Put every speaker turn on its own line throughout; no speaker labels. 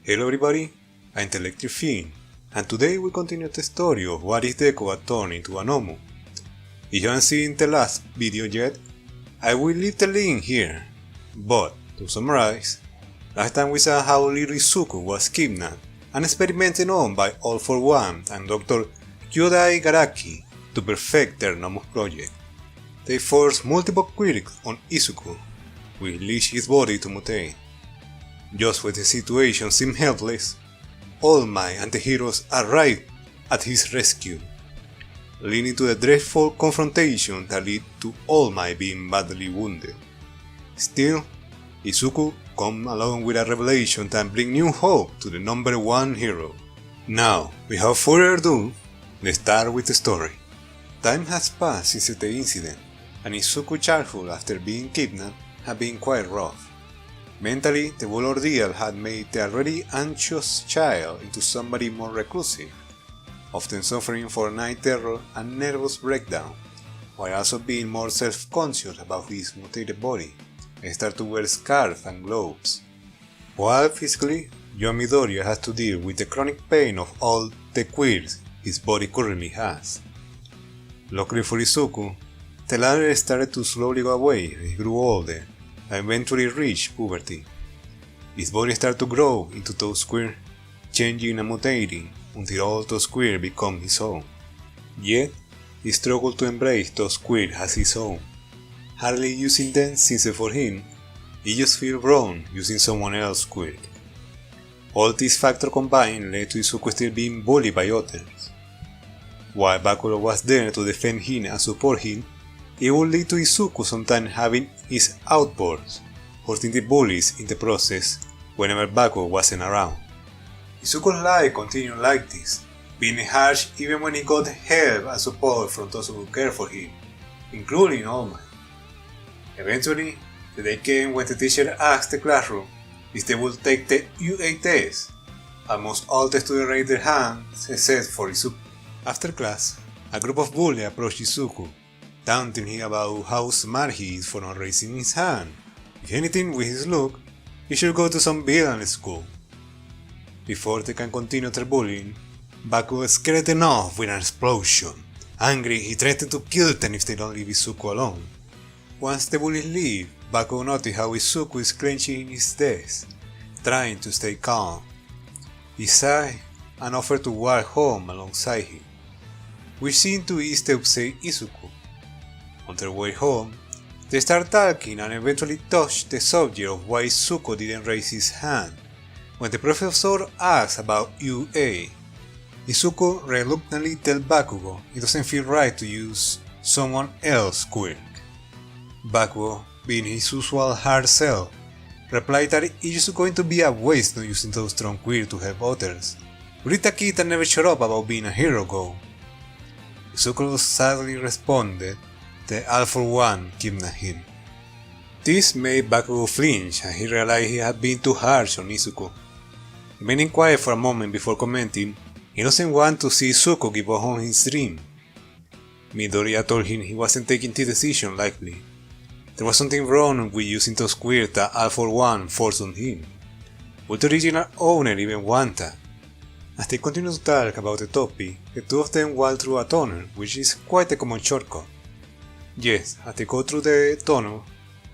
Hello everybody, I'm the Electric Fiend, and today we continue the story of what is Deku had turned into Anomu. If you haven't seen the last video yet, I will leave the link here, but to summarize, last time we saw how little Izuku was kidnapped and experimented on by All For One and Dr. Kyodai Garaki to perfect their Nomus project. They forced multiple quirks on Izuku, which leads his body to mutate. Just when the situation seemed helpless, All Might and the heroes arrived at his rescue, leading to the dreadful confrontation that led to All Might being badly wounded. Still, Izuku comes along with a revelation that brings new hope to the number one hero. Now, without further ado, let's start with the story. Time has passed since the incident, and Izuku's childhood after being kidnapped had been quite rough. Mentally, the whole ordeal had made the already anxious child into somebody more reclusive, often suffering from night terror and nervous breakdown, while also being more self-conscious about his mutated body and start to wear scarves and gloves. While physically, young Midoriya has to deal with the chronic pain of all the quirks his body currently has. Luckily for Izuku, the latter started to slowly go away as he grew older and eventually reached puberty. His body started to grow into those quirks, changing and mutating until all those quirks become his own. Yet, he struggled to embrace those quirks as his own, hardly using them since for him, he just feels wrong using someone else's quirk. All these factors combined led to Izuku still being bullied by others. While Bakuro was there to defend him and support him, it would lead to Izuku sometimes having his outbursts, hurting the bullies in the process whenever Bakuro wasn't around. Izuku's life continued like this, being harsh even when he got help and support from those who cared for him, including All Might. Eventually, the day came when the teacher asked the classroom if they would take the UA test. Almost all the students raised their hands except for Izuku. After class, a group of bullies approached Izuku, taunting him about how smart he is for not raising his hand. If anything, with his look, he should go to some villain school. Before they can continue their bullying, Bakuro scared them off with an explosion. Angry, he threatened to kill them if they don't leave Izuku alone. Once the bullies leave, Bakuro noticed how Izuku is clenching his desk, trying to stay calm. He sighed and offered to walk home alongside him, which seemed to ease the upset Izuku. On their way home, they start talking and eventually touch the subject of why Izuku didn't raise his hand. When the professor asks about UA, Izuku reluctantly tells Bakuro it doesn't feel right to use someone else's quirk. Bakuro, being his usual hard self, replied that it's just going to be a waste not using those strong quirks to help others. Rita Kita never shut up about being a hero go. Izuku sadly responded that All For One kidnapped him. This made Bakuro flinch and he realized he had been too harsh on Izuku. Remaining quiet for a moment before commenting, he doesn't want to see Izuku give up on his dream. Midoriya told him he wasn't taking the decision lightly. There was something wrong with using those quirks that All For One forced on him. Would the original owner even want that? As they continued to talk about the topic, the two of them walked through a tunnel, which is quite a common shortcut. Yes, as they go through the tunnel,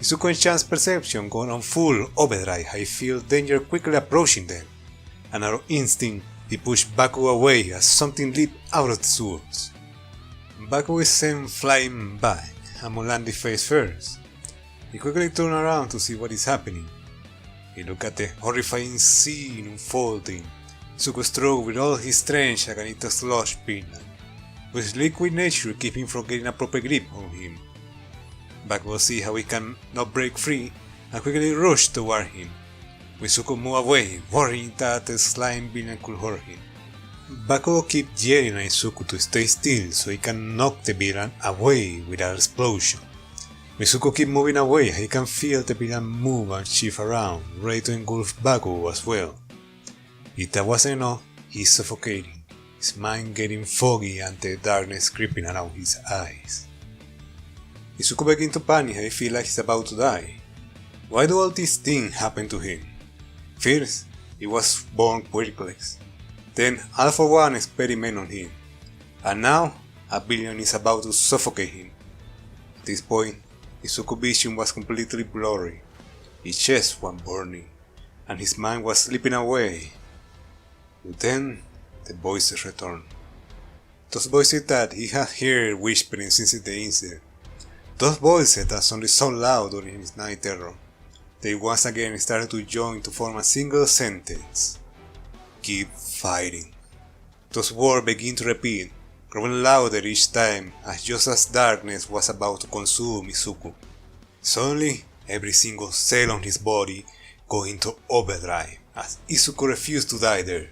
Izuku's chance perception goes on full overdrive. I feel danger quickly approaching them, and out of instinct, he pushed Bakuro away as something leaped out of the woods. Bakuro is sent flying back, and landed face first. He quickly turned around to see what is happening. He looked at the horrifying scene unfolding. Izuku struggled with all his strength against a slush peanut, but his liquid nature kept him from getting a proper grip on him. Bakuro sees how he can not break free and quickly rushed toward him. Izuku moved away, worrying that the slime villain could hurt him. Bakuro keeps yelling at Izuku to stay still so he can knock the villain away without explosion. Izuku keeps moving away and he can feel the villain move and shift around, ready to engulf Bakuro as well. If that wasn't enough, he's suffocating, his mind getting foggy and the darkness creeping around his eyes. Izuku begins to panic and he feels like he's about to die. Why do all these things happen to him? First, he was born quirkless. Then All for One experiment on him, and now a villain is about to suffocate him. At this point, Izuku's vision was completely blurry, his chest was burning, and his mind was slipping away. But then, the voices returned. Those voices that he had heard whispering since the incident. Those voices that sounded so loud during his night terror. They once again started to join to form a single sentence. Keep fighting. Those words began to repeat, growing louder each time just as darkness was about to consume Izuku. Suddenly, every single cell on his body go into overdrive as Izuku refused to die there.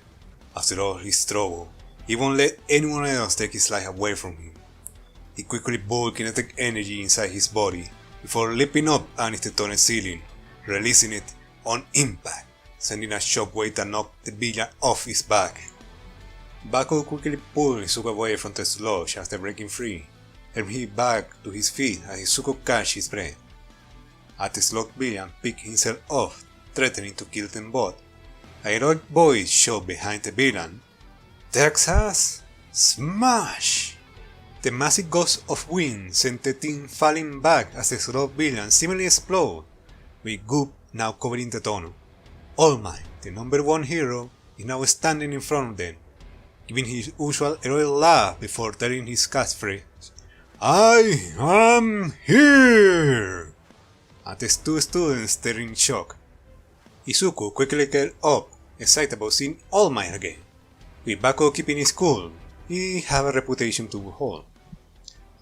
After all his struggle, he won't let anyone else take his life away from him. He quickly built kinetic energy inside his body before leaping up against the tunnel ceiling, releasing it on impact, sending a shockwave that knocked the villain off his back. Baku quickly pulled Izuku away from the sludge after breaking free, helping him back to his feet as Izuku catch his breath. As the slug villain picked himself up, threatening to kill them both, a heroic voice shouted behind the villain, "Texas, smash!" The massive gust of wind sent the team falling back as the slug villain seemingly exploded, with Goop now covering the tunnel. All Might, the number one hero, is now standing in front of them, giving his usual heroic laugh before telling his catchphrase, "I am here!" At the two students staring in shock. Izuku quickly get up, excited about seeing All Might again. With Baku keeping his cool, he had a reputation to hold.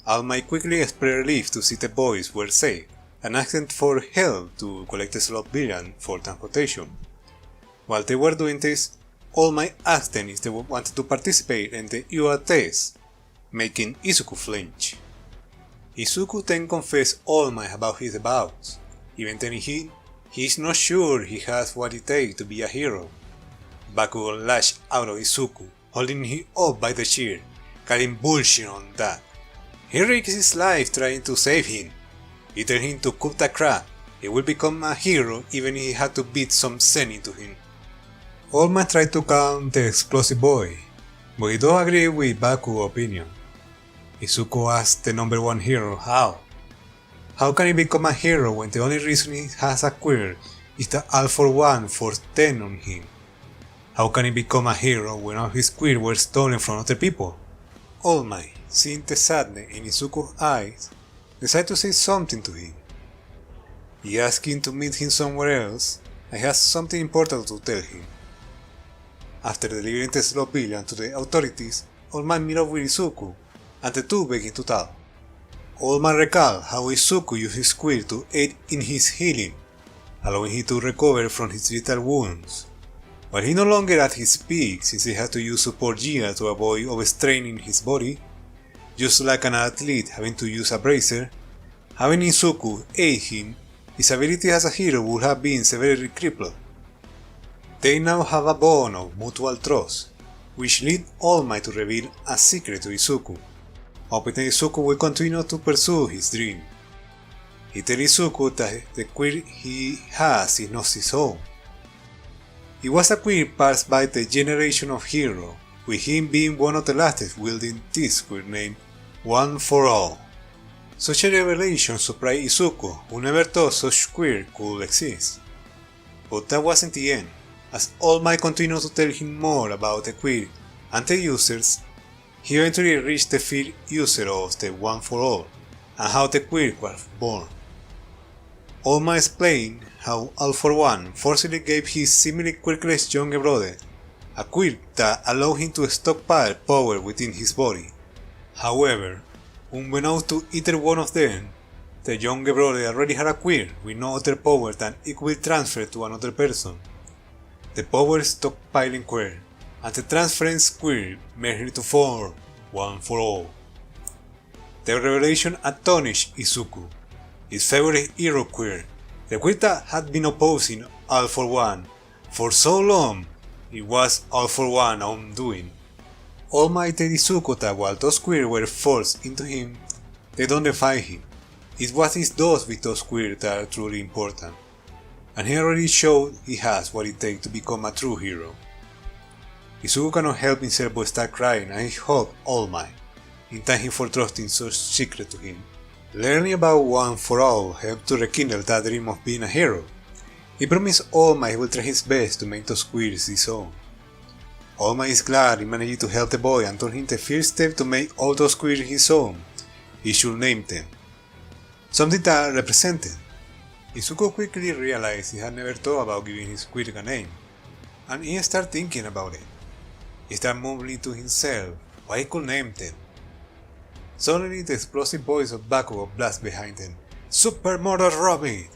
All Might quickly expressed relief to see the boys were safe, and asked for help to collect the slug villain for transportation. While they were doing this, All Might asked them if they wanted to participate in the UA test, making Izuku flinch. Izuku then confessed All Might about his doubts, even telling him he is not sure he has what it takes to be a hero. Baku lashed out at Izuku, holding him up by the chair, calling bullshit on that. He risked his life trying to save him. He told him to cut the crap, he will become a hero even if he had to beat some sense into him. All Might tried to calm the explosive boy, but he don't agree with Baku's opinion. Izuku asked the number one hero how. How can he become a hero when the only reason he has acquired is the All for One force 10 on him? How can he become a hero when all his quirks were stolen from other people? All Might, seeing the sadness in Izuku's eyes, decided to say something to him. He asked him to meet him somewhere else, and he has something important to tell him. After delivering the slug villain to the authorities, All Might met up with Izuku, and the two began to talk. All Might recalled how Izuku used his quirk to aid in his healing, allowing him to recover from his lethal wounds. While he no longer at his peak since he had to use support gear to avoid overstraining his body, just like an athlete having to use a bracer, having Izuku aid him, his ability as a hero would have been severely crippled. They now have a bond of mutual trust, which led All Might to reveal a secret to Izuku, hoping that Izuku will continue to pursue his dream. He tells Izuku that the quirk he has is not his own. It was a quirk passed by the generation of heroes, with him being one of the last wielding this quirk named One for All. Such a revelation surprised Izuku, who never thought such quirk could exist. But that wasn't the end, as All Might continued to tell him more about the quirk and the users. He eventually reached the first user of the One for All, and how the quirk was born. All Might explained how All for One forcibly gave his seemingly quirkless younger brother a quirk that allowed him to stockpile power within his body. However, unbeknownst to either one of them, the younger brother already had a quirk with no other power than it could be transferred to another person. The power stockpiling quirk and the transference quirk merged to form One for All. The revelation astonished Izuku, his favorite hero quirk, the quirk that had been opposing All for One for so long. It was All for One undoing. All Might told Izuku that while those quirks were forced into him, they don't define him. It's what he does with those quirks that are truly important. and he already showed he has what it takes to become a true hero. Izuku cannot help himself but start crying, and he hugged All Might, in thank him for trusting such secret to him. Learning about One for All helped to rekindle that dream of being a hero. He promised All Might he will try his best to make those quirks his own. All Might is glad he managed to help the boy and told him the first step to make all those quirks his own, he should name them. Something that represented. Izuku quickly realized he had never thought about giving his quirk a name, and he started thinking about it. He started mumbling to himself what he could name them. Suddenly the explosive voice of Bakugo blasted behind him. Super Motor Robin!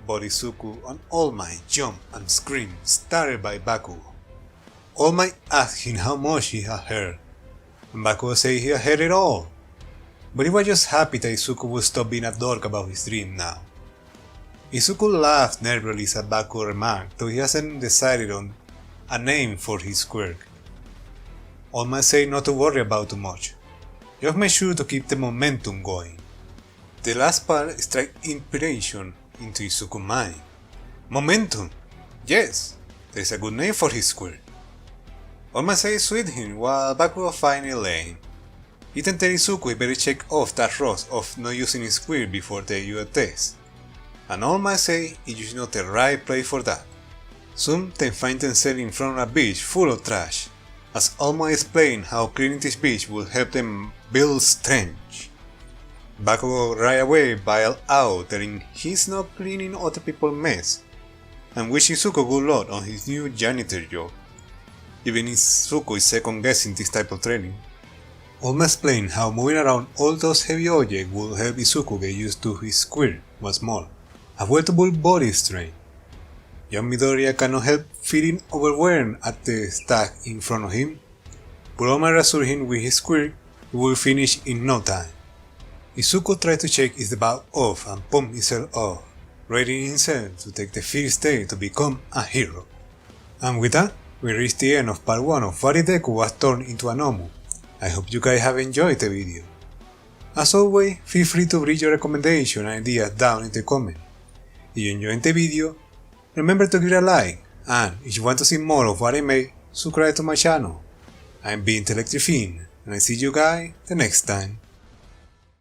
But Izuku and All Might jumped and screamed, startled by Bakugo. All Might asked him how much he had heard, and Bakugo said he had heard it all. But he was just happy that Izuku would stop being a dork about his dream now. Izuku laughed nervously at Bakugo's remark, though he hasn't decided on a name for his quirk. All Might said not to worry about too much. Just make sure to keep the momentum going. The last part struck inspiration into Izuku's mind. Momentum! Yes, there is a good name for his quirk. All Might said with him while Bakugo finally lay. He tempted Izuku he better check off that rust of not using his quirk before the UA test. And All Might say it is not the right place for that. Soon they find themselves in front of a beach full of trash, as All Might explained how cleaning this beach will help them build strength. Bakugo right away bailed out, telling he's not cleaning other people's mess, and wish Izuku good luck on his new janitor job. Even Izuku is second guessing this type of training. All Might explained how moving around all those heavy objects will help Izuku get used to his quirk once more, as well to build body strength. Young Midoriya cannot help feeling overwhelmed at the task in front of him, but All Might assured him with his quirk he will finish in no time. Izuku tried to shake his back off and pump himself up, readying himself to take the first step to become a hero. And with that, we reached the end of part 1 of Why Deku was turned into a Nomu. I hope you guys have enjoyed the video. As always, feel free to bring your recommendation and ideas down in the comments. If you enjoyed the video, remember to give it a like, and if you want to see more of what I make, subscribe to my channel. I'm being Electric Fiend, and I see you guys the next time.